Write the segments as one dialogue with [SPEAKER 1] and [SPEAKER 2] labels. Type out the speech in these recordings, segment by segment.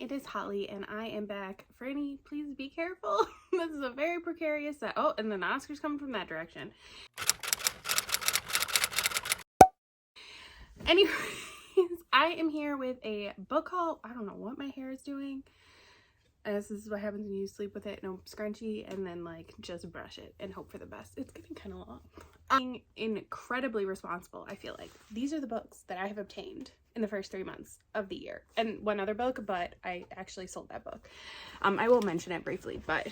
[SPEAKER 1] it is Holly and I am back. Franny, please be careful. This is a very precarious set. Oh, and then the Oscar's coming from that direction. Anyways, I am here with a book haul. I don't know what my hair is doing. This is what happens when you sleep with it, no scrunchie, and then like just brush it and hope for the best. It's getting kind of long. I'm incredibly responsible, I feel like. These are the books that I have obtained in the first 3 months of the year. And one other book, but I actually sold that book. I will mention it briefly, but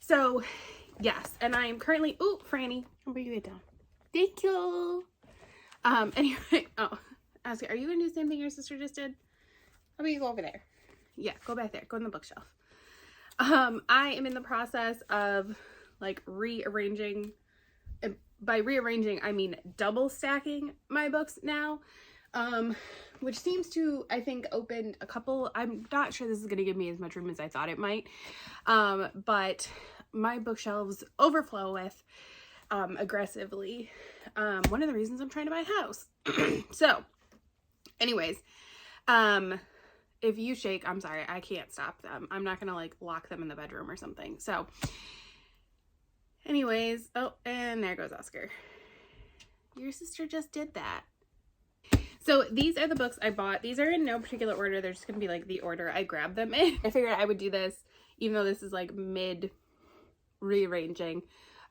[SPEAKER 1] so yes, and I am currently, ooh, Franny, how about you get down? Thank you. Anyway, oh, Oscar, are you gonna do the same thing your sister just did? How about you go over there? Yeah, go back there, go in the bookshelf. I am in the process of like rearranging. By rearranging, I mean double stacking my books now, which seems to, I think, opened a couple. I'm not sure this is going to give me as much room as I thought it might, but my bookshelves overflow with aggressively. One of the reasons I'm trying to buy a house. So, anyways, if you shake, I'm sorry, I can't stop them. I'm not going to like lock them in the bedroom or something. So, anyways, oh, and there goes Oscar. Your sister just did that. So these are the books I bought. These are in no particular order. They're just going to be like the order I grabbed them in. I figured I would do this, even though this is like mid rearranging.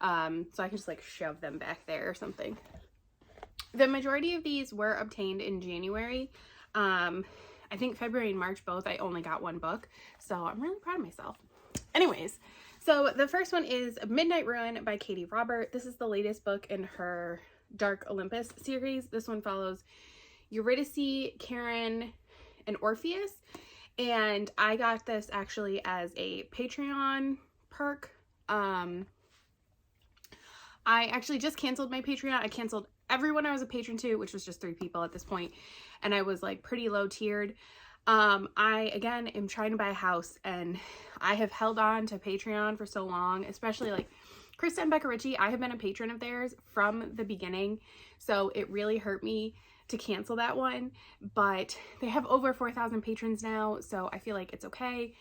[SPEAKER 1] So I can just like shove them back there or something. The majority of these were obtained in January. I think February and March both, I only got one book. So I'm really proud of myself. Anyways. So the first one is Midnight Ruin by Katie Robert. This is the latest book in her Dark Olympus series. This one follows Eurydice, Karen, and Orpheus. And I got this actually as a Patreon perk. I actually just canceled my Patreon. I canceled everyone I was a patron to, which was just 3 people at this point. And I was like pretty low tiered. I, again, am trying to buy a house, and I have held on to Patreon for so long, especially like Krista and Becca Ritchie. I have been a patron of theirs from the beginning, so it really hurt me to cancel that one, but they have over 4,000 patrons now, so I feel like it's okay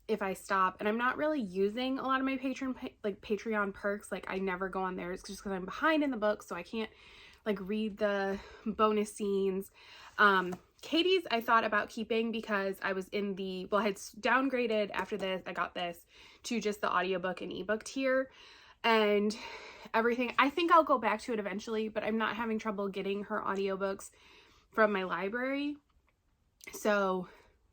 [SPEAKER 1] if I stop. And I'm not really using a lot of my Patreon perks. Like, I never go on theirs just because I'm behind in the book, so I can't like read the bonus scenes. Katie's I thought about keeping because I was in the, well, I had downgraded after this, I got this, to just the audiobook and ebook tier and everything. I think I'll go back to it eventually, but I'm not having trouble getting her audiobooks from my library, so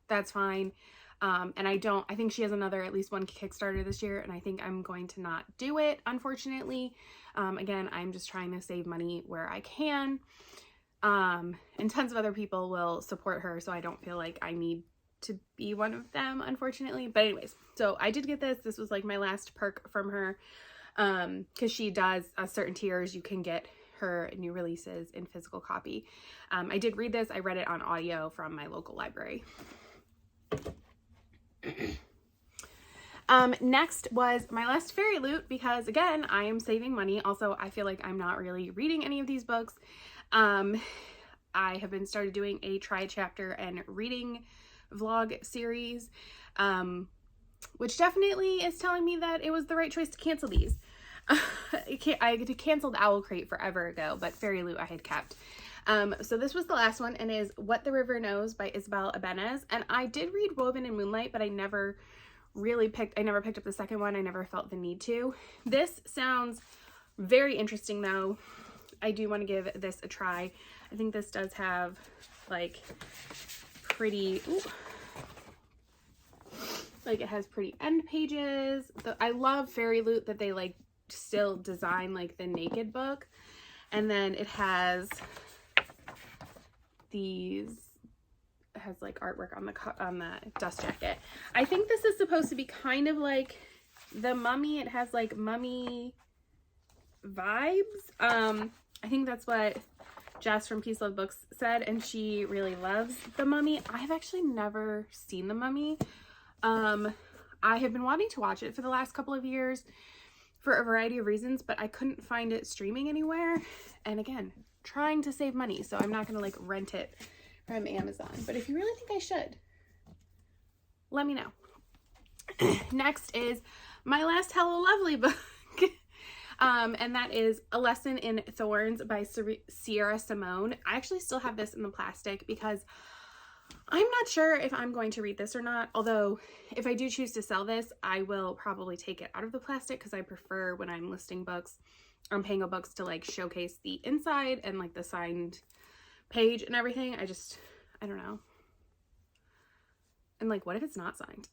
[SPEAKER 1] that's fine. And I think she has at least one Kickstarter this year, and I think I'm going to not do it, unfortunately. Again, I'm just trying to save money where I can. And tons of other people will support her, so I don't feel like I need to be one of them, unfortunately. But anyways, so I did get this. This was like my last perk from her, because she does certain tiers. You can get her new releases in physical copy. I did read this. I read it on audio from my local library. Next was my last fairy loot, because again, I am saving money. Also, I feel like I'm not really reading any of these books. I have been started doing a try chapter and reading vlog series, which definitely is telling me that it was the right choice to cancel these. I canceled Owl Crate forever ago, but Fairy Loot I had kept. So this was the last one, and is What the River Knows by Isabel Ibanez. And I did read Woven in Moonlight, but I never picked up the second one. I never felt the need to. This sounds very interesting though. I do want to give this a try. I think this does have like pretty, like it has pretty end pages. I love Fairy Loot that they like still design like the naked book. And then it has these, it has like artwork on the dust jacket. I think this is supposed to be kind of like The Mummy. It has like mummy vibes. I think that's what Jess from Peace Love Books said, and she really loves The Mummy. I've actually never seen The Mummy. I have been wanting to watch it for the last couple of years for a variety of reasons, but I couldn't find it streaming anywhere. And again, trying to save money, so I'm not going to like rent it from Amazon. But if you really think I should, let me know. Next is my last Hello Lovely book. And that is A Lesson in Thorns by Sierra Simone. I actually still have this in the plastic because I'm not sure if I'm going to read this or not. Although if I do choose to sell this, I will probably take it out of the plastic because I prefer when I'm listing books on Pango Books to like showcase the inside and like the signed page and everything. I don't know. And like, what if it's not signed?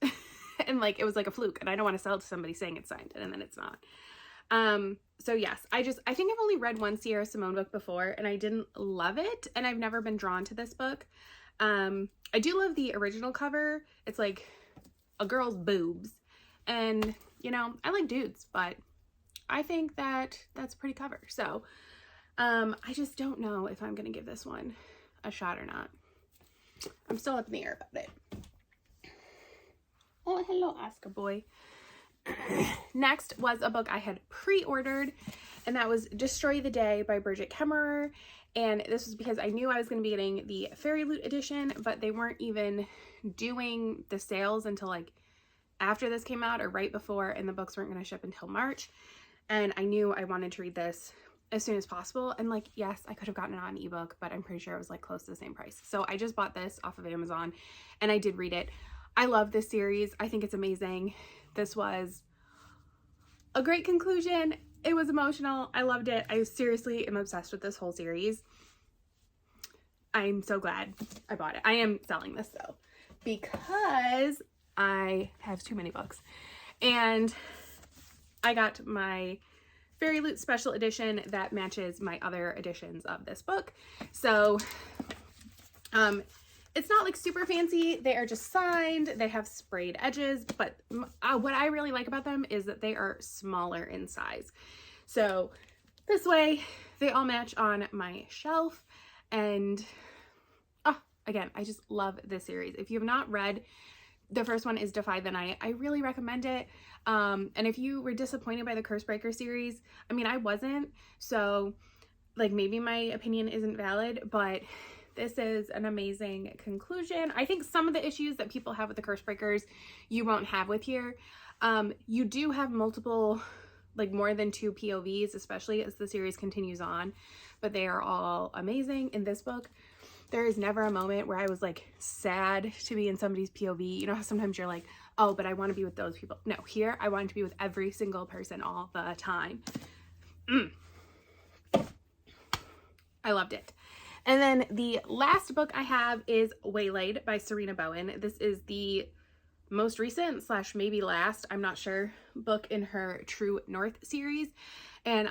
[SPEAKER 1] And like, it was like a fluke and I don't want to sell it to somebody saying it's signed and then it's not. So yes, I think I've only read one Sierra Simone book before and I didn't love it. And I've never been drawn to this book. I do love the original cover. It's like a girl's boobs and you know, I like dudes, but I think that that's a pretty cover. So, I just don't know if I'm going to give this one a shot or not. I'm still up in the air about it. Oh, hello, Oscar boy. Next was a book I had pre-ordered, and that was Destroy the Day by Bridget Kemmerer. And this was because I knew I was going to be getting the Fairy Loot edition, but they weren't even doing the sales until like after this came out or right before, and the books weren't going to ship until March. And I knew I wanted to read this as soon as possible. And like, yes, I could have gotten it on ebook, but I'm pretty sure it was like close to the same price. So I just bought this off of Amazon and I did read it. I love this series. I think it's amazing. This was a great conclusion. It was emotional. I loved it. I seriously am obsessed with this whole series. I'm so glad I bought it. I am selling this though, because I have too many books. And I got my Fairy Loot special edition that matches my other editions of this book. So, it's not like super fancy. They are just signed. They have sprayed edges, but what I really like about them is that they are smaller in size. So this way they all match on my shelf. And again, I just love this series. If you have not read, the first one is Defy the Night. I really recommend it. And if you were disappointed by the Cursebreaker series, I mean, I wasn't. So like maybe my opinion isn't valid, but this is an amazing conclusion. I think some of the issues that people have with the Cursebreakers, you won't have with here. You do have multiple, like more than 2 POVs, especially as the series continues on, but they are all amazing. In this book, there is never a moment where I was like sad to be in somebody's POV. You know how sometimes you're like, oh, but I want to be with those people. No, here I wanted to be with every single person all the time. I loved it. And then the last book I have is Waylaid by Serena Bowen. This is the most recent / maybe last, I'm not sure, book in her True North series. And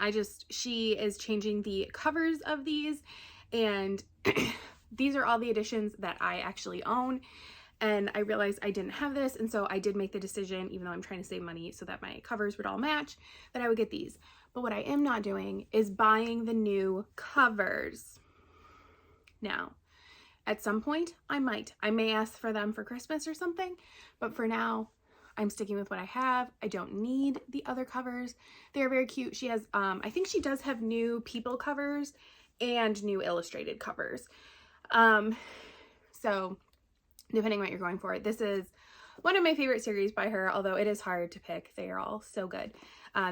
[SPEAKER 1] she is changing the covers of these, and these are all the editions that I actually own. And I realized I didn't have this, and so I did make the decision, even though I'm trying to save money so that my covers would all match, that I would get these. But what I am not doing is buying the new covers. Now, at some point, I may ask for them for Christmas or something, but for now, I'm sticking with what I have. I don't need the other covers. They're very cute. She has, I think she does have new people covers and new illustrated covers. So depending on what you're going for, this is one of my favorite series by her, although it is hard to pick. They are all so good.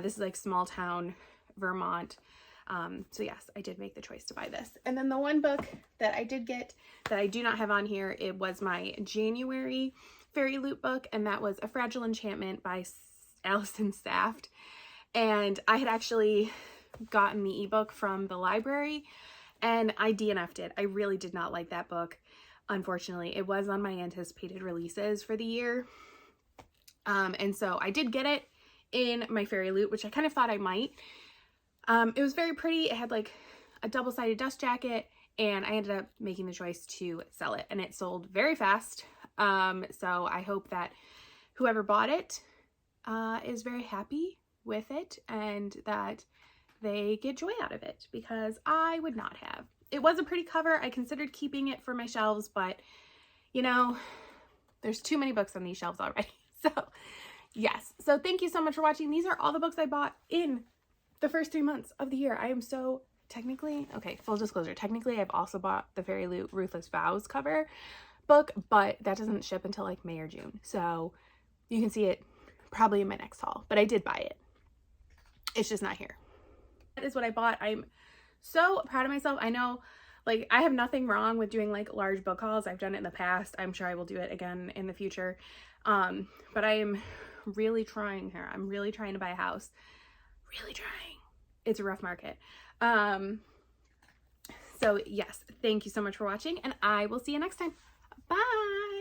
[SPEAKER 1] This is like small town Vermont. So yes, I did make the choice to buy this. And then the one book that I did get that I do not have on here, it was my January Fairy Loot book, and that was A Fragile Enchantment by Allison Saft. And I had actually gotten the ebook from the library and I DNF'd it. I really did not like that book. Unfortunately, it was on my anticipated releases for the year. And so I did get it in my Fairy Loot, which I kind of thought I might. It was very pretty. It had like a double-sided dust jacket, and I ended up making the choice to sell it, and it sold very fast. So I hope that whoever bought it is very happy with it and that they get joy out of it, because I would not have. It was a pretty cover. I considered keeping it for my shelves, but you know, there's too many books on these shelves already. So yes. So thank you so much for watching. These are all the books I bought in the first 3 months of the year. I am so technically, okay, full disclosure, technically I've also bought the Fairy Loot Ruthless Vows cover, book, but that doesn't ship until like May or June. So you can see it probably in my next haul, but I did buy it. It's just not here. That is what I bought. I'm so proud of myself. I know, like, I have nothing wrong with doing like large book hauls. I've done it in the past. I'm sure I will do it again in the future. But I am really trying here. I'm really trying to buy a house. Really trying. It's a rough market. So yes, thank you so much for watching, and I will see you next time. Bye.